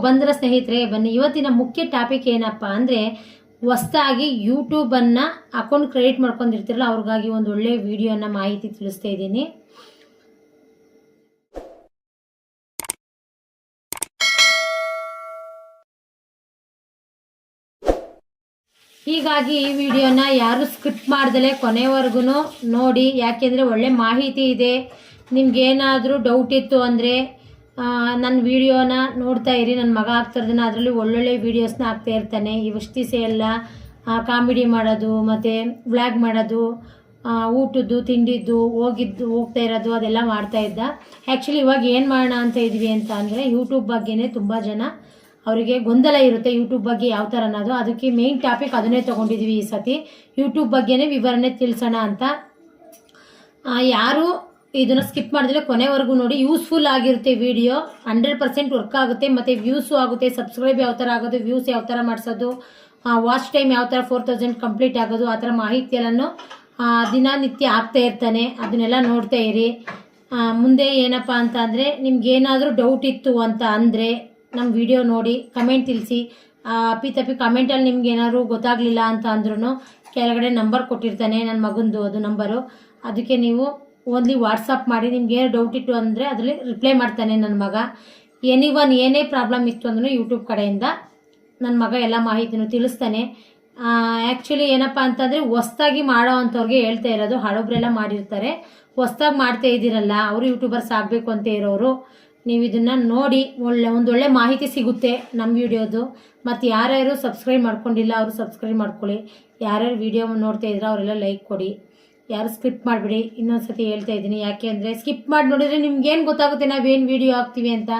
ಬಂದ್ರ ಸ್ನೇಹಿತರೆ ಬನ್ನಿ. ಇವತ್ತಿನ ಮುಖ್ಯ ಟಾಪಿಕ್ ಏನಪ್ಪಾ ಅಂದ್ರೆ, ಹೊಸದಾಗಿ ಯೂಟ್ಯೂಬನ್ನು ಅಕೌಂಟ್ ಕ್ರಿಯೇಟ್ ಮಾಡ್ಕೊಂಡಿರ್ತಿರಲ್ಲ ಅವ್ರಿಗಾಗಿ ಒಂದು ಒಳ್ಳೆ ವಿಡಿಯೋನ ಮಾಹಿತಿ ತಿಳಿಸ್ತಾ ಇದ್ದೀನಿ. ಹೀಗಾಗಿ ಈ ವಿಡಿಯೋನ ಯಾರು ಸ್ಕಿಪ್ ಮಾಡ್ದಲೆ ಕೊನೆವರೆಗೂ ನೋಡಿ, ಯಾಕೆಂದರೆ ಒಳ್ಳೆ ಮಾಹಿತಿ ಇದೆ. ನಿಮ್ಗೇನಾದರೂ ಡೌಟ್ ಇತ್ತು ಅಂದರೆ ನನ್ನ ವಿಡಿಯೋನ ನೋಡ್ತಾ ಇರಿ. ನನ್ನ ಮಗ ಆಗ್ತಿರೋದನ್ನ ಅದರಲ್ಲಿ ಒಳ್ಳೊಳ್ಳೆ ವೀಡಿಯೋಸ್ನ ಹಾಕ್ತಾ ಇರ್ತಾನೆ. ಇಷ್ಟು ದಿವಸ ಎಲ್ಲ ಕಾಮಿಡಿ ಮಾಡೋದು ಮತ್ತು ವ್ಲಾಗ್ ಮಾಡೋದು, ಊಟದ್ದು ತಿಂಡಿದ್ದು ಹೋಗ್ತಾ ಇರೋದು ಅದೆಲ್ಲ ಮಾಡ್ತಾ ಇದ್ದ. ಆ್ಯಕ್ಚುಲಿ ಇವಾಗ ಏನು ಮಾಡೋಣ ಅಂತ ಇದ್ವಿ ಅಂತ ಅಂದರೆ, ಯೂಟ್ಯೂಬ್ ಬಗ್ಗೆನೇ ತುಂಬ ಜನ ಅವರಿಗೆ ಗೊಂದಲ ಇರುತ್ತೆ, ಯೂಟ್ಯೂಬ್ ಬಗ್ಗೆ ಯಾವ ಥರ ಅನ್ನೋದು. ಅದಕ್ಕೆ ಮೇಯ್ನ್ ಟಾಪಿಕ್ ಅದನ್ನೇ ತೊಗೊಂಡಿದ್ವಿ ಈ ಸತಿ. ಯೂಟ್ಯೂಬ್ ಬಗ್ಗೆನೇ ವಿವರಣೆ ತಿಳಿಸೋಣ ಅಂತ. ಯಾರು ಇದನ್ನು ಸ್ಕಿಪ್ ಮಾಡಿದ್ರೆ ಕೊನೆವರೆಗೂ ನೋಡಿ, ಯೂಸ್ಫುಲ್ ಆಗಿರುತ್ತೆ ವಿಡಿಯೋ. 100% ವರ್ಕ್ ಆಗುತ್ತೆ ಮತ್ತು ವ್ಯೂಸು ಆಗುತ್ತೆ. ಸಬ್ಸ್ಕ್ರೈಬ್ ಯಾವ ಥರ ಆಗೋದು, ವ್ಯೂಸ್ ಯಾವ ಥರ ಮಾಡಿಸೋದು, ವಾಚ್ ಟೈಮ್ ಯಾವ ಥರ 4000 ಕಂಪ್ಲೀಟ್ ಆಗೋದು, ಆ ಥರ ಮಾಹಿತಿಯೆಲ್ಲನೂ ದಿನನಿತ್ಯ ಆಗ್ತಾ ಇರ್ತಾನೆ. ಅದನ್ನೆಲ್ಲ ನೋಡ್ತಾ ಇರಿ. ಮುಂದೆ ಏನಪ್ಪ ಅಂತ ಅಂದರೆ, ನಿಮ್ಗೇನಾದರೂ ಡೌಟ್ ಇತ್ತು ಅಂತ ಅಂದರೆ ನಮ್ಮ ವಿಡಿಯೋ ನೋಡಿ ಕಮೆಂಟ್ ತಿಳಿಸಿ. ಅಪ್ಪಿ ಕಮೆಂಟಲ್ಲಿ ನಿಮ್ಗೆ ಏನಾದ್ರು ಗೊತ್ತಾಗಲಿಲ್ಲ ಅಂತ ಅಂದ್ರೂ ಕೆಳಗಡೆ ನಂಬರ್ ಕೊಟ್ಟಿರ್ತಾನೆ, ನನ್ನ ಮಗಂದು ಅದು ನಂಬರು. ಅದಕ್ಕೆ ನೀವು ಓನ್ಲಿ ವಾಟ್ಸಪ್ ಮಾಡಿ. ನಿಮ್ಗೆ ಏನು ಡೌಟ್ ಇತ್ತು ಅಂದರೆ ಅದರಲ್ಲಿ ರಿಪ್ಲೈ ಮಾಡ್ತಾನೆ ನನ್ನ ಮಗ. ಏನೇ ಪ್ರಾಬ್ಲಮ್ ಇತ್ತು ಅಂದ್ರೂ ಯೂಟ್ಯೂಬ್ ಕಡೆಯಿಂದ ನನ್ನ ಮಗ ಎಲ್ಲ ಮಾಹಿತಿನೂ ತಿಳಿಸ್ತಾನೆ. ಆ್ಯಕ್ಚುಲಿ ಏನಪ್ಪ ಅಂತಂದರೆ, ಹೊಸ್ದಾಗಿ ಮಾಡೋ ಅಂಥವ್ರಿಗೆ ಹೇಳ್ತಾ ಇರೋದು. ಹಳಬ್ರೆಲ್ಲ ಮಾಡಿರ್ತಾರೆ, ಹೊಸ್ದಾಗಿ ಮಾಡ್ತಾ ಇದ್ದೀರಲ್ಲ ಅವರು ಯೂಟ್ಯೂಬರ್ಸ್ ಆಗಬೇಕು ಅಂತ ಇರೋರು, ನೀವು ಇದನ್ನು ನೋಡಿ ಒಂದೊಳ್ಳೆ ಮಾಹಿತಿ ಸಿಗುತ್ತೆ ನಮ್ಮ ವಿಡಿಯೋದು. ಮತ್ತು ಯಾರ್ಯಾರು ಸಬ್ಸ್ಕ್ರೈಬ್ ಮಾಡ್ಕೊಂಡಿಲ್ಲ ಅವರು ಸಬ್ಸ್ಕ್ರೈಬ್ ಮಾಡ್ಕೊಳ್ಳಿ. ಯಾರ್ಯಾರು ವಿಡಿಯೋ ನೋಡ್ತಾ ಇದ್ರೆ ಅವರೆಲ್ಲ ಲೈಕ್ ಕೊಡಿ. ಯಾರು ಸ್ಕಿಪ್ ಮಾಡಿಬಿಡಿ. ಇನ್ನೊಂದ್ಸತಿ ಹೇಳ್ತಾ ಇದ್ದೀನಿ, ಯಾಕೆ ಅಂದರೆ ಸ್ಕಿಪ್ ಮಾಡಿ ನೋಡಿದರೆ ನಿಮ್ಗೇನು ಗೊತ್ತಾಗುತ್ತೆ ನಾವೇನು ವಿಡಿಯೋ ಹಾಕ್ತೀವಿ ಅಂತ.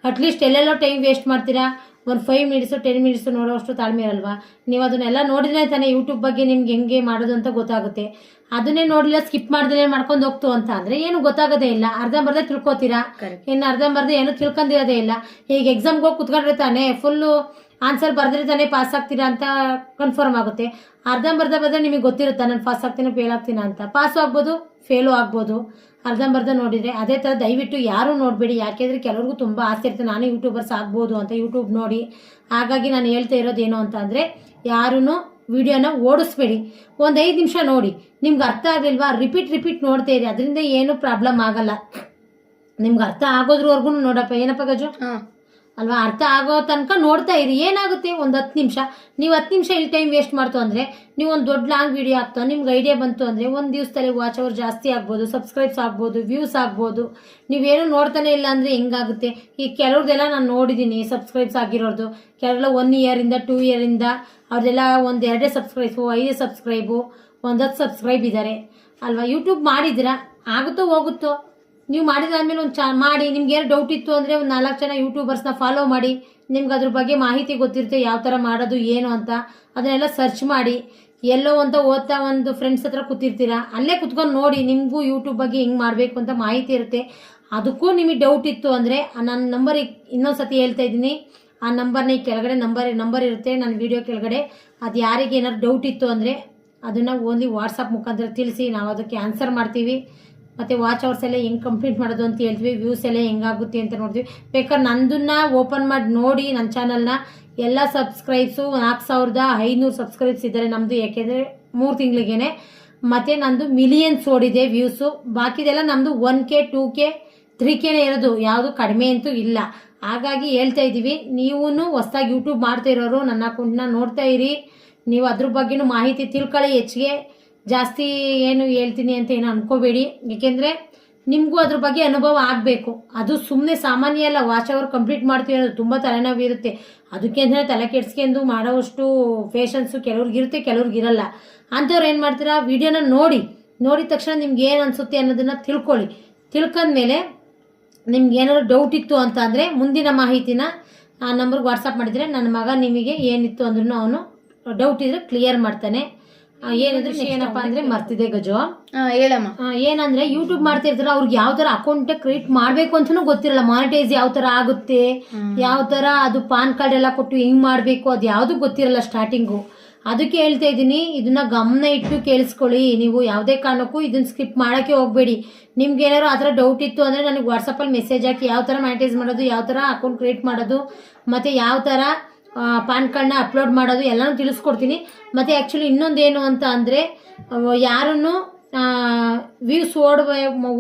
ಅಟ್ಲೀಸ್ಟ್ ಎಲ್ಲೆಲ್ಲೋ ಟೈಮ್ ವೇಸ್ಟ್ ಮಾಡ್ತೀರಾ. ಒಂದು 5 ಮಿನಿಟ್ಸು 10 ಮಿನಿಟ್ಸು ನೋಡೋಷ್ಟು ತಾಳ್ಮೆ ಇರಲ್ವಾ? ನೀವು ಅದನ್ನೆಲ್ಲ ನೋಡಿದ್ರೆ ತಾನೇ ಯೂಟ್ಯೂಬ್ ಬಗ್ಗೆ ನಿಮ್ಗೆ ಹೆಂಗೆ ಮಾಡೋದು ಅಂತ ಗೊತ್ತಾಗುತ್ತೆ. ಅದನ್ನೇ ನೋಡಲಿಲ್ಲ, ಸ್ಕಿಪ್ ಮಾಡ್ದೇ ಮಾಡ್ಕೊಂಡು ಹೋಗ್ತು ಅಂತ ಅಂದರೆ ಏನು ಗೊತ್ತಾಗೋದೇ ಇಲ್ಲ. ಅರ್ಧಂಬರ್ಧ ತಿಳ್ಕೊತೀರಾ, ಇನ್ನು ಅರ್ಧಂಬರ್ಧ ಏನು ತಿಳ್ಕೊಂಡಿರೋದೇ ಇಲ್ಲ. ಈಗ ಎಕ್ಸಾಮ್ಗೆ ಹೋಗಿ ಕುತ್ಕೊಂಡ್ರೆ ತಾನೇ ಫುಲ್ಲು ಆನ್ಸರ್ ಬರೆದ್ರೆ ತಾನೇ ಪಾಸ್ ಆಗ್ತೀರಾ ಅಂತ ಕನ್ಫರ್ಮ್ ಆಗುತ್ತೆ. ಅರ್ಧಂಬರ್ಧ ಬರೆದ್ರೆ ನಿಮಗೆ ಗೊತ್ತಿರುತ್ತಾ ನಾನು ಪಾಸ್ ಆಗ್ತೀನಿ ಫೇಲ್ ಆಗ್ತೀನ ಅಂತ. ಪಾಸು ಆಗ್ಬೋದು, ಫೇಲು ಆಗ್ಬೋದು ಅರ್ಧಂಬರ್ಧ ನೋಡಿದರೆ. ಅದೇ ಥರ ದಯವಿಟ್ಟು ಯಾರೂ ನೋಡಬೇಡಿ. ಯಾಕೆಂದರೆ ಕೆಲವ್ರಿಗೂ ತುಂಬ ಆಸೆ ಇರುತ್ತೆ ನಾನು ಯೂಟ್ಯೂಬರ್ಸ್ ಆಗ್ಬೋದು ಅಂತ, ಯೂಟ್ಯೂಬ್ ನೋಡಿ. ಹಾಗಾಗಿ ನಾನು ಹೇಳ್ತಾ ಇರೋದೇನು ಅಂತ ಅಂದರೆ, ಯಾರೂ ವಿಡಿಯೋನ ಓಡಿಸ್ಬೇಡಿ. ಒಂದು 5 ನಿಮಿಷ ನೋಡಿ. ನಿಮ್ಗೆ ಅರ್ಥ ಆಗಲಿಲ್ವಾ, ರಿಪೀಟ್ ನೋಡ್ತಾ ಇರಿ. ಅದರಿಂದ ಏನೂ ಪ್ರಾಬ್ಲಮ್ ಆಗಲ್ಲ. ನಿಮ್ಗೆ ಅರ್ಥ ಆಗೋದ್ರವರೆಗೂ ನೋಡಪ್ಪ. ಏನಪ್ಪ ಗಜು ಅಲ್ವಾ? ಅರ್ಥ ಆಗೋ ತನಕ ನೋಡ್ತಾ ಇರಿ. ಏನಾಗುತ್ತೆ, ಒಂದು 10 ನಿಮಿಷ. ನೀವು 10 ನಿಮಿಷ ಇಲ್ಲಿ ಟೈಮ್ ವೇಸ್ಟ್ ಮಾಡ್ತು ಅಂದರೆ, ನೀವು ಒಂದು ದೊಡ್ಡ ಲಾಂಗ್ ವಿಡಿಯೋ ಆಗ್ತಾವೆ ನಿಮ್ಗೆ ಐಡಿಯಾ ಬಂತು ಅಂದರೆ, ಒಂದು ದಿವಸದಲ್ಲಿ ವಾಚ್ ಅವರ್ ಜಾಸ್ತಿ ಆಗ್ಬೋದು, ಸಬ್ಸ್ಕ್ರೈಬ್ಸ್ ಆಗ್ಬೋದು, ವ್ಯೂಸ್ ಆಗ್ಬೋದು. ನೀವೇನು ನೋಡ್ತಾನೆ ಇಲ್ಲ ಅಂದರೆ ಹೆಂಗಾಗುತ್ತೆ? ಈ ಕೆಲವ್ರದ್ದೆಲ್ಲ ನಾನು ನೋಡಿದ್ದೀನಿ ಸಬ್ಸ್ಕ್ರೈಬ್ಸ್ ಆಗಿರೋದು. ಕೆಲವೆಲ್ಲ 1 ಇಯರಿಂದ 2 ಇಯರಿಂದ ಅವ್ರದ್ದೆಲ್ಲ 1-2 ಸಬ್ಸ್ಕ್ರೈಬು, 5 ಸಬ್ಸ್ಕ್ರೈಬು, 10 ಸಬ್ಸ್ಕ್ರೈಬ್ ಇದ್ದಾರೆ ಅಲ್ವಾ? ಯೂಟ್ಯೂಬ್ ಮಾಡಿದ್ದೀರಾ, ಆಗುತ್ತೋ ಹೋಗುತ್ತೋ. ನೀವು ಮಾಡಿದಾದ್ಮೇಲೆ ಒಂದು ಮಾಡಿ. ನಿಮ್ಗೆ ಏನು ಡೌಟ್ ಇತ್ತು ಅಂದರೆ ಒಂದು 4 ಜನ ಯೂಟ್ಯೂಬರ್ಸ್ನ ಫಾಲೋ ಮಾಡಿ. ನಿಮ್ಗೆ ಅದ್ರ ಬಗ್ಗೆ ಮಾಹಿತಿ ಗೊತ್ತಿರುತ್ತೆ, ಯಾವ ಥರ ಮಾಡೋದು ಏನು ಅಂತ. ಅದನ್ನೆಲ್ಲ ಸರ್ಚ್ ಮಾಡಿ. ಎಲ್ಲೋ ಅಂತ ಓದ್ತಾ ಒಂದು ಫ್ರೆಂಡ್ಸ್ ಹತ್ರ ಕೂತಿರ್ತೀರಾ, ಅಲ್ಲೇ ಕುತ್ಕೊಂಡು ನೋಡಿ. ನಿಮಗೂ ಯೂಟ್ಯೂಬ್ ಬಗ್ಗೆ ಹಿಂಗೆ ಮಾಡಬೇಕು ಅಂತ ಮಾಹಿತಿ ಇರುತ್ತೆ. ಅದಕ್ಕೂ ನಿಮಗೆ ಡೌಟ್ ಇತ್ತು ಅಂದರೆ ನನ್ನ ನಂಬರಿಗೆ ಇನ್ನೊಂದು ಸತಿ ಹೇಳ್ತಾ ಇದ್ದೀನಿ. ಆ ನಂಬರ್ನ ಈ ಕೆಳಗಡೆ ನಂಬರ್ ಇರುತ್ತೆ ನನ್ನ ವಿಡಿಯೋ ಕೆಳಗಡೆ. ಅದು ಯಾರಿಗೆ ಏನಾದ್ರು ಡೌಟ್ ಇತ್ತು ಅಂದರೆ ಅದನ್ನು ಓನ್ಲಿ ವಾಟ್ಸಪ್ ಮುಖಾಂತರ ತಿಳಿಸಿ, ನಾವು ಅದಕ್ಕೆ ಆನ್ಸರ್ ಮಾಡ್ತೀವಿ. ಮತ್ತು ವಾಚ್ ಅವರ್ಸ್ ಎಲ್ಲ ಹೆಂಗೆ ಕಂಪ್ಲೀಟ್ ಮಾಡೋದು ಅಂತ ಹೇಳ್ತೀವಿ, ವ್ಯೂಸ್ ಎಲ್ಲ ಹೆಂಗಾಗುತ್ತೆ ಅಂತ ನೋಡ್ತೀವಿ. ಬೇಕಾದ್ರೆ ನಂದನ್ನು ಓಪನ್ ಮಾಡಿ ನೋಡಿ. ನನ್ನ ಚಾನಲ್ನ ಎಲ್ಲ ಸಬ್ಸ್ಕ್ರೈಬ್ಸು 4500 ಸಬ್ಸ್ಕ್ರೈಬ್ಸ್ ಇದ್ದಾರೆ ನಮ್ಮದು. ಯಾಕೆಂದರೆ 3 ತಿಂಗಳಿಗೇನೆ. ಮತ್ತು ನಂದು ಮಿಲಿಯನ್ಸ್ ಓಡಿದೆ ವ್ಯೂಸು. ಬಾಕಿದೆಲ್ಲ ನಮ್ಮದು 1K 2K 3K ಇರೋದು, ಯಾವುದು ಕಡಿಮೆ ಅಂತೂ ಇಲ್ಲ. ಹಾಗಾಗಿ ಹೇಳ್ತಾ ಇದ್ದೀವಿ, ನೀವು ಹೊಸದಾಗಿ ಯೂಟ್ಯೂಬ್ ಮಾಡ್ತಾ ಇರೋರು ನನ್ನ ಅಕೌಂಟ್ನ ನೋಡ್ತಾ ಇರಿ. ನೀವು ಅದ್ರ ಬಗ್ಗೆನೂ ಮಾಹಿತಿ ತಿಳ್ಕೊಳ್ಳಿ. ಹೆಚ್ಚಿಗೆ ಜಾಸ್ತಿ ಏನು ಹೇಳ್ತೀನಿ ಅಂತ ಏನು ಅನ್ಕೋಬೇಡಿ. ಏಕೆಂದರೆ ನಿಮಗೂ ಅದ್ರ ಬಗ್ಗೆ ಅನುಭವ ಆಗಬೇಕು. ಅದು ಸುಮ್ಮನೆ ಸಾಮಾನ್ಯ ಅಲ್ಲ. ವಾಚ್ ಅವರ್ ಕಂಪ್ಲೀಟ್ ಮಾಡ್ತೀವಿ ಅನ್ನೋದು ತುಂಬ ತಲೆನೋವು ಇರುತ್ತೆ. ಅದಕ್ಕೆ ಅಂದರೆ ತಲೆ ಕೆಡ್ಸ್ಕೊಂಡು ಮಾಡೋವಷ್ಟು ಪೇಷನ್ಸು ಕೆಲವ್ರಿಗಿರುತ್ತೆ, ಕೆಲವ್ರಿಗಿರಲ್ಲ. ಅಂಥವ್ರು ಏನು ಮಾಡ್ತೀರಾ, ವಿಡಿಯೋನ ನೋಡಿದ ತಕ್ಷಣ ನಿಮ್ಗೆ ಏನು ಅನಿಸುತ್ತೆ ಅನ್ನೋದನ್ನು ತಿಳ್ಕೊಂಡ್ಮೇಲೆ ನಿಮ್ಗೆ ಏನಾದ್ರು ಡೌಟ್ ಇತ್ತು ಅಂತ ಅಂದರೆ ಮುಂದಿನ ಮಾಹಿತಿನ ಆ ನಂಬರ್ಗೆ ವಾಟ್ಸಪ್ ಮಾಡಿದರೆ ನನ್ನ ಮಗ ನಿಮಗೆ ಏನಿತ್ತು ಅಂದ್ರೂ ಅವನು ಡೌಟ್ ಇದ್ರೆ ಕ್ಲಿಯರ್ ಮಾಡ್ತಾನೆ. ಏನಾದ್ರೆ ಏನಪ್ಪ ಅಂದ್ರೆ ಮರ್ತಿದೆ ಗಜು, ಹೇಳಮ್ಮ. ಏನಂದ್ರೆ ಯೂಟ್ಯೂಬ್ ಮಾಡ್ತಾ ಇರ್ತಾರ, ಅವ್ರಿಗೆ ಯಾವ ತರ ಅಕೌಂಟ್ ಕ್ರಿಯೇಟ್ ಮಾಡ್ಬೇಕು ಅಂತಾನು ಗೊತ್ತಿರಲ್ಲ. ಮಾನಿಟೈಸ್ ಯಾವ ತರ ಆಗುತ್ತೆ, ಯಾವ ತರ ಅದು ಪಾನ್ ಕಾರ್ಡ್ ಎಲ್ಲ ಕೊಟ್ಟು ಹೆಂಗ್ ಮಾಡ್ಬೇಕು, ಅದು ಯಾವ್ದು ಗೊತ್ತಿರಲ್ಲ ಸ್ಟಾರ್ಟಿಂಗು. ಅದಕ್ಕೆ ಹೇಳ್ತಾ ಇದ್ದೀನಿ, ಇದನ್ನ ಗಮನ ಇಟ್ಟು ಕೇಳಿಸ್ಕೊಳ್ಳಿ. ನೀವು ಯಾವುದೇ ಕಾರಣಕ್ಕೂ ಇದನ್ನ ಸ್ಕಿಪ್ ಮಾಡೋಕ್ಕೆ ಹೋಗಬೇಡಿ. ನಿಮ್ಗೆ ಏನಾದ್ರು ಆ ಥರ ಡೌಟ್ ಇತ್ತು ಅಂದರೆ ನನಗೆ ವಾಟ್ಸಪ್ಪಲ್ಲಿ ಮೆಸೇಜ್ ಹಾಕಿ, ಯಾವ ಥರ ಮ್ಯಾನೇಜ್ ಮಾಡೋದು, ಯಾವ ಥರ ಅಕೌಂಟ್ ಕ್ರಿಯೇಟ್ ಮಾಡೋದು, ಮತ್ತು ಯಾವ ಥರ ಪಾನ್ ಕಾರ್ಡ್ನ ಅಪ್ಲೋಡ್ ಮಾಡೋದು ಎಲ್ಲನೂ ತಿಳಿಸ್ಕೊಡ್ತೀನಿ. ಮತ್ತು ಆ್ಯಕ್ಚುಲಿ ಇನ್ನೊಂದೇನು ಅಂತ ಅಂದರೆ, ಯಾರನ್ನು ವ್ಯೂಸ್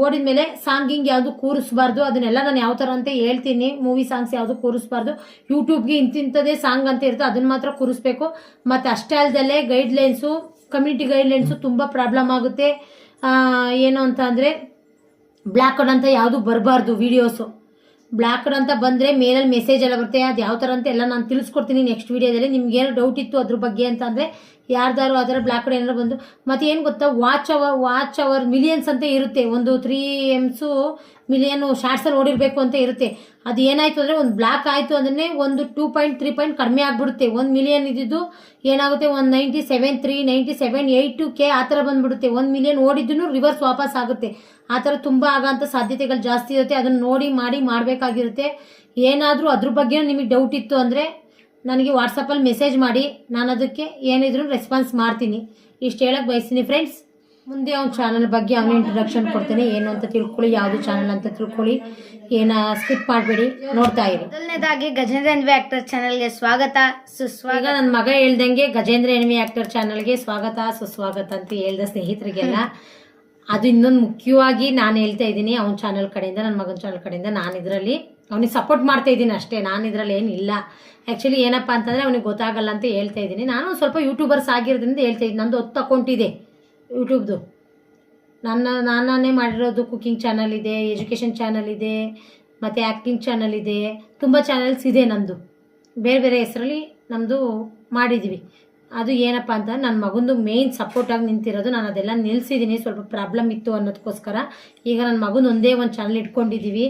ಓಡಿದ ಮೇಲೆ ಸಾಂಗಿಂಗ್ ಯಾವುದು ಕೂರಿಸ್ಬಾರ್ದು. ಅದನ್ನೆಲ್ಲ ನಾನು ಯಾವ ಥರ ಅಂತ ಹೇಳ್ತೀನಿ. ಮೂವಿ ಸಾಂಗ್ಸ್ ಯಾವುದು ಕೂರಿಸ್ಬಾರ್ದು. ಯೂಟ್ಯೂಬ್ಗೆ ಇಂತಿಂಥದ್ದೇ ಸಾಂಗ್ ಅಂತ ಇರುತ್ತೆ, ಅದನ್ನು ಮಾತ್ರ ಕೂರಿಸ್ಬೇಕು. ಮತ್ತು ಅಷ್ಟೇ ಅಲ್ಲದಲ್ಲೇ ಗೈಡ್ಲೈನ್ಸು, ಕಮ್ಯುನಿಟಿ ಗೈಡ್ಲೈನ್ಸು ತುಂಬ ಪ್ರಾಬ್ಲಮ್ ಆಗುತ್ತೆ. ಏನು ಅಂತ ಅಂದರೆ, ಬ್ಲ್ಯಾಕ್ ಔಟ್ ಅಂತ ಯಾವುದು ಬರಬಾರ್ದು ವೀಡಿಯೋಸು. ಬ್ಲ್ಯಾಕ್ ಔಟ್ ಅಂತ ಬಂದರೆ ಮೇಲಲ್ಲಿ ಮೆಸೇಜ್ ಎಲ್ಲ ಬರುತ್ತೆ. ಅದು ಯಾವ ಥರ ಅಂತ ಎಲ್ಲ ನಾನು ತಿಳಿಸ್ಕೊಡ್ತೀನಿ ನೆಕ್ಸ್ಟ್ ವೀಡಿಯೋದಲ್ಲಿ. ನಿಮ್ಗೇನೋ ಡೌಟ್ ಇತ್ತು ಅದ್ರ ಬಗ್ಗೆ ಅಂತ ಅಂದರೆ, ಯಾರ್ದಾರು ಆ ಥರ ಬ್ಲ್ಯಾಕ್ ಔಟ್ ಏನಾರು ಬಂದು, ಮತ್ತು ಏನು ಗೊತ್ತಾ, ವಾಚ್ ಅವರ್ ಮಿಲಿಯನ್ಸ್ ಅಂತ ಇರುತ್ತೆ. ಒಂದು 3 M's ಮಿಲಿಯನ್ ಶಾರ್ಟ್ಸಲ್ಲಿ ಓಡಿರಬೇಕು ಅಂತ ಇರುತ್ತೆ. ಅದು ಏನಾಯಿತು ಅಂದರೆ, ಒಂದು ಬ್ಲ್ಯಾಕ್ ಆಯಿತು ಅಂದ್ರೆ ಒಂದು 2.3 ಪಾಯಿಂಟ್ ಕಡಿಮೆ ಆಗಿಬಿಡುತ್ತೆ. 1 ಮಿಲಿಯನ್ ಇದ್ದಿದ್ದು ಏನಾಗುತ್ತೆ, 197,397,82K ಆ ಥರ ಬಂದುಬಿಡುತ್ತೆ. 1 ಮಿಲಿಯನ್ ಓಡಿದ್ದು ರಿವರ್ಸ್ ವಾಪಸ್ ಆಗುತ್ತೆ. ಆ ಥರ ತುಂಬ ಆಗೋಂಥ ಸಾಧ್ಯತೆಗಳು ಜಾಸ್ತಿ ಇರುತ್ತೆ. ಅದನ್ನು ನೋಡಿ ಮಾಡಬೇಕಾಗಿರುತ್ತೆ. ಏನಾದರೂ ಅದ್ರ ಬಗ್ಗೆ ನಿಮಗೆ ಡೌಟ್ ಇತ್ತು ಅಂದರೆ ನನಗೆ ವಾಟ್ಸಪ್ಪಲ್ಲಿ ಮೆಸೇಜ್ ಮಾಡಿ, ನಾನು ಅದಕ್ಕೆ ಏನಿದ್ರು ರೆಸ್ಪಾನ್ಸ್ ಮಾಡ್ತೀನಿ. ಇಷ್ಟು ಹೇಳಕ್ಕೆ ಬಯಸ್ತೀನಿ ಫ್ರೆಂಡ್ಸ್. ಮುಂದೆ ಅವ್ನ ಚಾನಲ್ ಬಗ್ಗೆ ಅವನ ಇಂಟ್ರೊಡಕ್ಷನ್ ಕೊಡ್ತೀನಿ. ಏನು ಅಂತ ತಿಳ್ಕೊಳ್ಳಿ, ಯಾವುದು ಚಾನಲ್ ಅಂತ ತಿಳ್ಕೊಳ್ಳಿ, ಸ್ಕಿಪ್ ಮಾಡಬೇಡಿ, ನೋಡ್ತಾ ಇರಿ. ಮೊದಲನೇದಾಗಿ ಗಜೇಂದ್ರ ಎನ್ವಿ ಆಕ್ಟರ್ ಚಾನಲ್ಗೆ ಸ್ವಾಗತ ಸುಸ್ವಾಗತ. ನನ್ನ ಮಗ ಹೇಳ್ದಂಗೆ ಗಜೇಂದ್ರ ಎನ್ವಿ ಆಕ್ಟರ್ ಚಾನಲ್ಗೆ ಸ್ವಾಗತ ಸುಸ್ವಾಗತ ಅಂತ ಹೇಳ್ದ ಸ್ನೇಹಿತರಿಗೆಲ್ಲ. ಅದು ಇನ್ನೊಂದು ಮುಖ್ಯವಾಗಿ ನಾನು ಹೇಳ್ತಾ ಇದ್ದೀನಿ, ಅವನ ಚಾನಲ್ ಕಡೆಯಿಂದ, ನನ್ನ ಮಗನ ಚಾನಲ್ ಕಡೆಯಿಂದ ನಾನು ಇದರಲ್ಲಿ ಅವನಿಗೆ ಸಪೋರ್ಟ್ ಮಾಡ್ತಾ ಇದ್ದೀನಿ ಅಷ್ಟೇ. ನಾನು ಇದರಲ್ಲಿ ಏನಿಲ್ಲ. ಆ್ಯಕ್ಚುಲಿ ಏನಪ್ಪ ಅಂತಂದರೆ ಅವನಿಗೆ ಗೊತ್ತಾಗಲ್ಲ ಅಂತ ಹೇಳ್ತಾ ಇದ್ದೀನಿ. ನಾನು ಸ್ವಲ್ಪ ಯೂಟ್ಯೂಬರ್ಸ್ ಆಗಿರೋದ್ರಿಂದ ಹೇಳ್ತಾ ಇದ್ದೀನಿ. ನಂದು 10 ಅಕೌಂಟ್ ಇದೆ ಯೂಟ್ಯೂಬ್ದು. ನಾನೇ ಮಾಡಿರೋದು. ಕುಕಿಂಗ್ ಚಾನಲ್ ಇದೆ, ಎಜುಕೇಷನ್ ಚಾನಲ್ ಇದೆ, ಮತ್ತು ಆ್ಯಕ್ಟಿಂಗ್ ಚಾನಲ್ ಇದೆ. ತುಂಬ ಚಾನಲ್ಸ್ ಇದೆ ನಮ್ಮದು. ಬೇರೆ ಬೇರೆ ಹೆಸರಲ್ಲಿ ನಮ್ಮದು ಮಾಡಿದ್ದೀವಿ. ಅದು ಏನಪ್ಪ ಅಂತ ನನ್ನ ಮಗಂದು ಮೇಯ್ನ್ ಸಪೋರ್ಟಾಗಿ ನಿಂತಿರೋದು. ನಾನು ಅದೆಲ್ಲ ನಿಲ್ಲಿಸಿದ್ದೀನಿ, ಸ್ವಲ್ಪ ಪ್ರಾಬ್ಲಮ್ ಇತ್ತು ಅನ್ನೋದಕ್ಕೋಸ್ಕರ. ಈಗ ನನ್ನ ಮಗನ ಒಂದೇ ಒಂದು ಚಾನಲ್ ಇಟ್ಕೊಂಡಿದ್ದೀವಿ.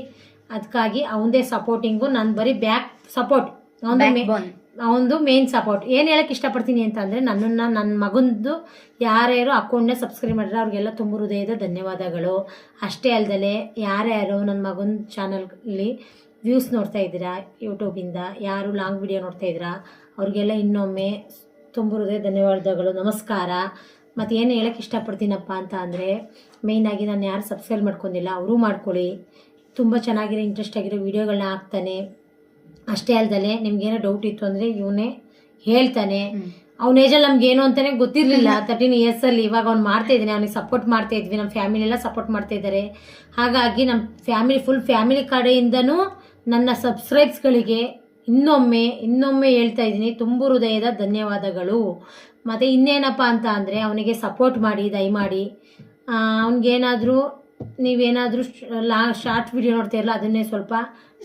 ಅದಕ್ಕಾಗಿ ಅವನದೇ ಸಪೋರ್ಟಿಂಗು, ನಾನು ಬರೀ ಬ್ಯಾಕ್ ಸಪೋರ್ಟ್, ಅವನದು ಮೇನ್ ಸಪೋರ್ಟ್. ಏನು ಹೇಳಕ್ಕೆ ಇಷ್ಟಪಡ್ತೀನಿ ಅಂತ ಅಂದರೆ, ನನ್ನ ಮಗಂದು ಯಾರ್ಯಾರು ಅಕೌಂಟ್ನ ಸಬ್ಸ್ಕ್ರೈಬ್ ಮಾಡಿದ್ರೆ ಅವ್ರಿಗೆಲ್ಲ ತುಂಬ ಹೃದಯದ ಧನ್ಯವಾದಗಳು. ಅಷ್ಟೇ ಅಲ್ಲದೆ ಯಾರ್ಯಾರು ನನ್ನ ಮಗನ ಚಾನಲ್ಲಿ ವ್ಯೂಸ್ ನೋಡ್ತಾ ಇದ್ದೀರಾ ಯೂಟ್ಯೂಬಿಂದ, ಯಾರು ಲಾಂಗ್ ವಿಡಿಯೋ ನೋಡ್ತಾ ಇದ್ದೀರಾ, ಅವ್ರಿಗೆಲ್ಲ ಇನ್ನೊಮ್ಮೆ ತುಂಬ ಹೃದಯ ಧನ್ಯವಾದಗಳು, ನಮಸ್ಕಾರ. ಮತ್ತು ಏನು ಹೇಳಕ್ಕೆ ಇಷ್ಟಪಡ್ತೀನಪ್ಪ ಅಂತ ಅಂದರೆ, ಮೇಯ್ನಾಗಿ ನಾನು ಯಾರು ಸಬ್ಸ್ಕ್ರೈಬ್ ಮಾಡ್ಕೊಂಡಿಲ್ಲ ಅವರು ಮಾಡ್ಕೊಳ್ಳಿ. ತುಂಬ ಚೆನ್ನಾಗಿರೋ ಇಂಟ್ರೆಸ್ಟ್ ಆಗಿರೋ ವೀಡಿಯೋಗಳನ್ನ ಹಾಕ್ತಾನೆ. ಅಷ್ಟೇ ಅಲ್ಲದೆ ನಿಮ್ಗೇನೋ ಡೌಟ್ ಇತ್ತು ಅಂದರೆ ಇವನೇ ಹೇಳ್ತಾನೆ. ಅವ್ನ ಏಜಲ್ಲಿ ನಮ್ಗೇನು ಅಂತಲೇ ಗೊತ್ತಿರಲಿಲ್ಲ. 13 ಇಯರ್ಸಲ್ಲಿ ಇವಾಗ ಅವ್ನು ಮಾಡ್ತಾ ಇದ್ದಾನೆ. ಅವನಿಗೆ ಸಪೋರ್ಟ್ ಮಾಡ್ತಾ ಇದ್ವಿ, ನಮ್ಮ ಫ್ಯಾಮಿಲಿ ಎಲ್ಲ ಸಪೋರ್ಟ್ ಮಾಡ್ತಾ ಇದ್ದಾರೆ. ಹಾಗಾಗಿ ನಮ್ಮ ಫುಲ್ ಫ್ಯಾಮಿಲಿ ಕಡೆಯಿಂದನೂ ನನ್ನ ಸಬ್ಸ್ಕ್ರೈಬ್ಸ್ಗಳಿಗೆ ಇನ್ನೊಮ್ಮೆ ಹೇಳ್ತಾ ಇದ್ದೀನಿ, ತುಂಬ ಹೃದಯದ ಧನ್ಯವಾದಗಳು. ಮತ್ತು ಇನ್ನೇನಪ್ಪ ಅಂತ ಅಂದರೆ, ಅವನಿಗೆ ಸಪೋರ್ಟ್ ಮಾಡಿ ದಯಮಾಡಿ. ಅವ್ನಿಗೇನಾದರೂ ನೀವೇನಾದರೂ ಶಾರ್ಟ್ ವಿಡಿಯೋ ನೋಡ್ತಾ ಇರಲ್ಲ, ಅದನ್ನೇ ಸ್ವಲ್ಪ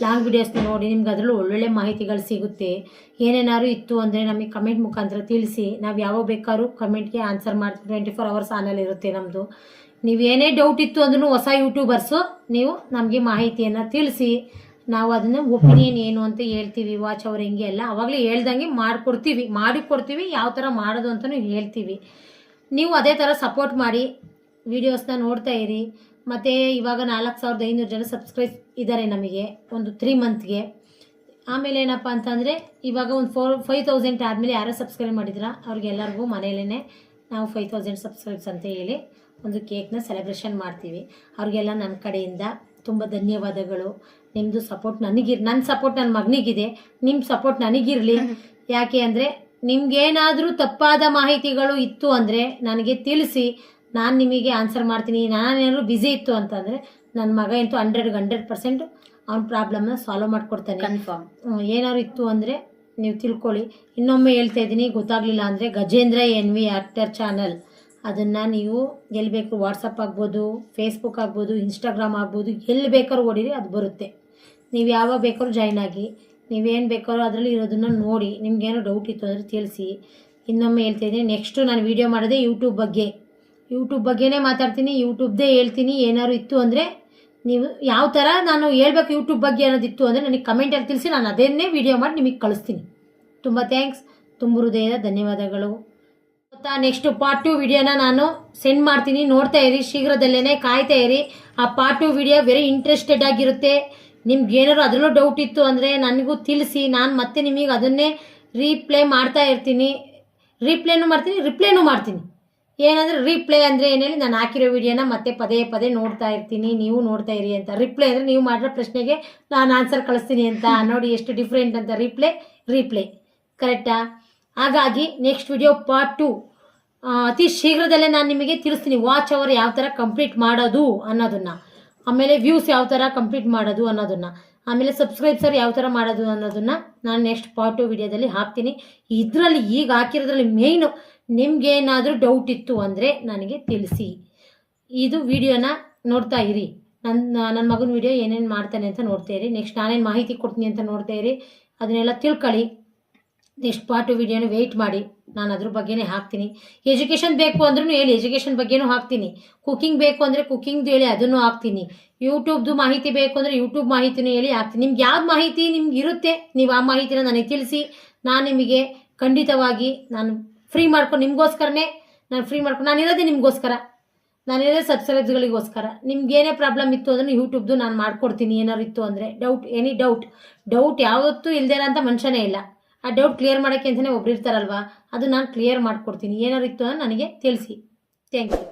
ಲಾಂಗ್ ವಿಡಿಯೋಸ್ನ ನೋಡಿ. ನಿಮ್ಗೆ ಅದರಲ್ಲೂ ಒಳ್ಳೊಳ್ಳೆ ಮಾಹಿತಿಗಳು ಸಿಗುತ್ತೆ. ಏನೇನಾದ್ರು ಇತ್ತು ಅಂದರೆ ನಮಗೆ ಕಮೆಂಟ್ ಮುಖಾಂತರ ತಿಳಿಸಿ. ನಾವು ಯಾವಾಗ ಬೇಕಾದ್ರೂ ಕಮೆಂಟ್ಗೆ ಆನ್ಸರ್ ಮಾಡ್ತೀವಿ. 24 hours ಆನಲ್ಲಿ ಇರುತ್ತೆ ನಮ್ಮದು. ನೀವೇನೇ ಡೌಟ್ ಇತ್ತು ಅಂದ್ರೂ ಹೊಸ ಯೂಟ್ಯೂಬರ್ಸು ನೀವು ನಮಗೆ ಮಾಹಿತಿಯನ್ನು ತಿಳಿಸಿ. ನಾವು ಅದನ್ನು ಒಪಿನಿಯನ್ ಏನು ಅಂತ ಹೇಳ್ತೀವಿ. ವಾಚ್ ಅವ್ರು ಹೆಂಗೆ ಎಲ್ಲ ಅವಾಗಲೇ ಹೇಳ್ದಂಗೆ ಮಾಡಿಕೊಡ್ತೀವಿ. ಯಾವ ಥರ ಮಾಡೋದು ಅಂತಲೂ ಹೇಳ್ತೀವಿ. ನೀವು ಅದೇ ಥರ ಸಪೋರ್ಟ್ ಮಾಡಿ ವೀಡಿಯೋಸ್ನ ನೋಡ್ತಾ ಇರಿ. ಮತ್ತು ಇವಾಗ 4500 ಜನ ಸಬ್ಸ್ಕ್ರೈಬ್ ಇದ್ದಾರೆ ನಮಗೆ ಒಂದು 3 ಮಂತ್ಗೆ. ಆಮೇಲೆ ಏನಪ್ಪ ಅಂತಂದರೆ, ಇವಾಗ ಒಂದು 5000 ಆದಮೇಲೆ ಯಾರೋ ಸಬ್ಸ್ಕ್ರೈಬ್ ಮಾಡಿದ್ರ ಅವ್ರಿಗೆಲ್ಲರಿಗೂ ಮನೆಯಲ್ಲೇ ನಾವು 5000 ಸಬ್ಸ್ಕ್ರೈಬ್ಸ್ ಅಂತ ಹೇಳಿ ಒಂದು ಕೇಕ್ನ ಸೆಲೆಬ್ರೇಷನ್ ಮಾಡ್ತೀವಿ. ಅವ್ರಿಗೆಲ್ಲ ನನ್ನ ಕಡೆಯಿಂದ ತುಂಬ ಧನ್ಯವಾದಗಳು. ನಿಮ್ಮದು ಸಪೋರ್ಟ್ ನನ್ನ ಸಪೋರ್ಟ್ ನನ್ನ ಮಗನಿಗಿದೆ, ನಿಮ್ಮ ಸಪೋರ್ಟ್ ನನಗಿರಲಿ. ಯಾಕೆ ಅಂದರೆ, ನಿಮ್ಗೇನಾದರೂ ತಪ್ಪಾದ ಮಾಹಿತಿಗಳು ಇತ್ತು ಅಂದರೆ ನನಗೆ ತಿಳಿಸಿ, ನಾನು ನಿಮಗೆ ಆನ್ಸರ್ ಮಾಡ್ತೀನಿ. ನಾನೇನಾದ್ರು ಬ್ಯುಸಿ ಇತ್ತು ಅಂತಂದರೆ ನನ್ನ ಮಗ ಅಂತೂ 100% ಅವ್ನ ಪ್ರಾಬ್ಲಮ್ನ ಸಾಲ್ವ್ ಮಾಡಿಕೊಡ್ತಾನೆ, ಕನ್ಫರ್ಮ್. ಏನಾದ್ರು ಇತ್ತು ಅಂದರೆ ನೀವು ತಿಳ್ಕೊಳ್ಳಿ. ಇನ್ನೊಮ್ಮೆ ಹೇಳ್ತಾ ಇದ್ದೀನಿ, ಗೊತ್ತಾಗಲಿಲ್ಲ ಅಂದರೆ ಗಜೇಂದ್ರ ಎನ್ವಿ ಆಕ್ಟರ್ ಚಾನಲ್, ಅದನ್ನು ನೀವು ಎಲ್ಲಿ ಬೇಕು, ವಾಟ್ಸಪ್ ಆಗ್ಬೋದು, ಫೇಸ್ಬುಕ್ ಆಗ್ಬೋದು, ಇನ್ಸ್ಟಾಗ್ರಾಮ್ ಆಗ್ಬೋದು, ಎಲ್ಲಿ ಬೇಕಾದ್ರೂ ಓಡಿರಿ, ಅದು ಬರುತ್ತೆ. ನೀವು ಯಾವಾಗ ಬೇಕಾದ್ರೂ ಜಾಯ್ನ್ ಆಗಿ, ನೀವೇನು ಬೇಕಾದ್ರೂ ಅದರಲ್ಲಿ ಇರೋದನ್ನು ನೋಡಿ. ನಿಮ್ಗೇನೋ ಡೌಟ್ ಇತ್ತು ಅಂದರೆ ತಿಳಿಸಿ. ಇನ್ನೊಮ್ಮೆ ಹೇಳ್ತಾ ಇದ್ದೀನಿ, ನೆಕ್ಸ್ಟು ನಾನು ವೀಡಿಯೋ ಮಾಡೋದೇ ಯೂಟ್ಯೂಬ್ ಬಗ್ಗೆನೇ ಮಾತಾಡ್ತೀನಿ, ಯೂಟ್ಯೂಬ್ದೇ ಹೇಳ್ತೀನಿ. ಏನಾದ್ರು ಇತ್ತು ಅಂದರೆ ನೀವು ಯಾವ ಥರ ನಾನು ಹೇಳ್ಬೇಕು ಯೂಟ್ಯೂಬ್ ಬಗ್ಗೆ ಅನ್ನೋದಿತ್ತು ಅಂದರೆ ನನಗೆ ಕಮೆಂಟಲ್ಲಿ ತಿಳಿಸಿ, ನಾನು ಅದನ್ನೇ ವೀಡಿಯೋ ಮಾಡಿ ನಿಮಗೆ ಕಳಿಸ್ತೀನಿ. ತುಂಬ ಥ್ಯಾಂಕ್ಸ್, ತುಂಬ ಹೃದಯದ ಧನ್ಯವಾದಗಳು. ಗೊತ್ತಾ, ನೆಕ್ಸ್ಟ್ ಪಾರ್ಟ್ 2 ವಿಡಿಯೋನ ನಾನು ಸೆಂಡ್ ಮಾಡ್ತೀನಿ, ನೋಡ್ತಾ ಇರಿ. ಶೀಘ್ರದಲ್ಲೇ ಕಾಯ್ತಾ ಇರಿ. ಆ ಪಾರ್ಟ್ 2 ವಿಡಿಯೋ ವೆರಿ ಇಂಟ್ರೆಸ್ಟೆಡ್ ಆಗಿರುತ್ತೆ. ನಿಮ್ಗೆ ಏನಾದ್ರು ಅದರಲ್ಲೂ ಡೌಟ್ ಇತ್ತು ಅಂದರೆ ನನಗೂ ತಿಳಿಸಿ, ನಾನು ಮತ್ತೆ ನಿಮಗೆ ಅದನ್ನೇ ರೀಪ್ಲೇ ಮಾಡ್ತಾ ಇರ್ತೀನಿ. ರೀಪ್ಲೇನೂ ಮಾಡ್ತೀನಿ, ರಿಪ್ಲೇನೂ ಮಾಡ್ತೀನಿ. ಏನಂದರೆ ರೀಪ್ಲೇ ಅಂದರೆ ಏನು ಹೇಳಿ, ನಾನು ಹಾಕಿರೋ ವಿಡಿಯೋನ ಮತ್ತೆ ಪದೇ ಪದೇ ನೋಡ್ತಾ ಇರ್ತೀನಿ, ನೀವು ನೋಡ್ತಾ ಇರಿ ಅಂತ. ರಿಪ್ಲೇ ಅಂದರೆ ನೀವು ಮಾಡಿರೋ ಪ್ರಶ್ನೆಗೆ ನಾನು ಆನ್ಸರ್ ಕಳಿಸ್ತೀನಿ ಅಂತ. ನೋಡಿ ಎಷ್ಟು ಡಿಫ್ರೆಂಟ್ ಅಂತ. ರೀಪ್ಲೇ ಕರೆಕ್ಟಾ? ಹಾಗಾಗಿ ನೆಕ್ಸ್ಟ್ ವಿಡಿಯೋ ಪಾರ್ಟ್ 2 ಅತಿ ಶೀಘ್ರದಲ್ಲೇ ನಾನು ನಿಮಗೆ ತಿಳಿಸ್ತೀನಿ. ವಾಚ್ ಅವರ್ ಯಾವ ಥರ ಕಂಪ್ಲೀಟ್ ಮಾಡೋದು ಅನ್ನೋದನ್ನು, ಆಮೇಲೆ ವ್ಯೂಸ್ ಯಾವ ಥರ ಕಂಪ್ಲೀಟ್ ಮಾಡೋದು ಅನ್ನೋದನ್ನು, ಆಮೇಲೆ ಸಬ್ಸ್ಕ್ರೈಬ್ಸರ್ ಯಾವ ಥರ ಮಾಡೋದು ಅನ್ನೋದನ್ನು ನಾನು ನೆಕ್ಸ್ಟ್ ಪಾರ್ಟ್ 2 ವಿಡಿಯೋದಲ್ಲಿ ಹಾಕ್ತೀನಿ. ಇದರಲ್ಲಿ ಈಗ ಹಾಕಿರೋದ್ರಲ್ಲಿ ಮೇಯ್ನು ನಿಮ್ಗೇನಾದರೂ ಡೌಟ್ ಇತ್ತು ಅಂದರೆ ನನಗೆ ತಿಳಿಸಿ. ಇದು ವಿಡಿಯೋನ ನೋಡ್ತಾ ಇರಿ. ನನ್ನ ಮಗನ ವಿಡಿಯೋ ಏನೇನು ಮಾಡ್ತಾನೆ ಅಂತ ನೋಡ್ತಾ ಇರಿ. ನೆಕ್ಸ್ಟ್ ನಾನೇನು ಮಾಹಿತಿ ಕೊಡ್ತೀನಿ ಅಂತ ನೋಡ್ತಾ ಇರಿ. ಅದನ್ನೆಲ್ಲ ತಿಳ್ಕೊಳ್ಳಿ. ನೆಕ್ಸ್ಟ್ ಪಾರ್ಟ್ 2 ವಿಡಿಯೋನ ವೆಯ್ಟ್ ಮಾಡಿ, ನಾನು ಅದ್ರ ಬಗ್ಗೆನೇ ಹಾಕ್ತೀನಿ. ಎಜುಕೇಷನ್ ಬೇಕು ಅಂದ್ರೂ ಹೇಳಿ, ಎಜುಕೇಷನ್ ಬಗ್ಗೆನೂ ಹಾಕ್ತೀನಿ. ಕುಕಿಂಗ್ ಬೇಕು ಅಂದರೆ ಕುಕಿಂಗ್ದು ಹೇಳಿ, ಅದನ್ನು ಹಾಕ್ತೀನಿ. ಯೂಟ್ಯೂಬ್ದು ಮಾಹಿತಿ ಬೇಕು ಅಂದರೆ ಯೂಟ್ಯೂಬ್ ಮಾಹಿತಿನೂ ಹೇಳಿ ಹಾಕ್ತೀನಿ. ನಿಮ್ಗೆ ಯಾವ್ದು ಮಾಹಿತಿ ನಿಮ್ಗೆ ಇರುತ್ತೆ ನೀವು ಆ ಮಾಹಿತಿನ ನನಗೆ ತಿಳಿಸಿ. ನಾನು ನಿಮಗೆ ಖಂಡಿತವಾಗಿ ನಾನು ಫ್ರೀ ಮಾಡ್ಕೊಂಡು ನಿಮಗೋಸ್ಕರನೇ ನಾನು ಇರೋದೇ ನಿಮಗೋಸ್ಕರ, ನಾನಿರೋದೇ ಸಬ್ಸ್ಕ್ರೈಬ್ಸ್ಗಳಿಗೋಸ್ಕರ. ನಿಮ್ಗೆ ಏನೇ ಪ್ರಾಬ್ಲಮ್ ಇತ್ತು ಅಂದರೆ ಯೂಟ್ಯೂಬ್ದು ನಾನು ಮಾಡ್ಕೊಡ್ತೀನಿ. ಏನಾರು ಇತ್ತು ಅಂದರೆ ಎನಿ ಡೌಟ್ ಯಾವತ್ತೂ ಇಲ್ದೇ ಅಂತ ಮನುಷ್ಯನೇ ಇಲ್ಲ. ಆ ಡೌಟ್ ಕ್ಲಿಯರ್ ಮಾಡೋಕ್ಕೆ ಅಂತಲೇ ಒಬ್ರು ಇರ್ತಾರಲ್ವ, ಅದು ನಾನು ಕ್ಲಿಯರ್ ಮಾಡಿಕೊಡ್ತೀನಿ. ಏನಾರು ಇತ್ತು ಅಂದರೆ ನನಗೆ ತಿಳಿಸಿ. Thank you.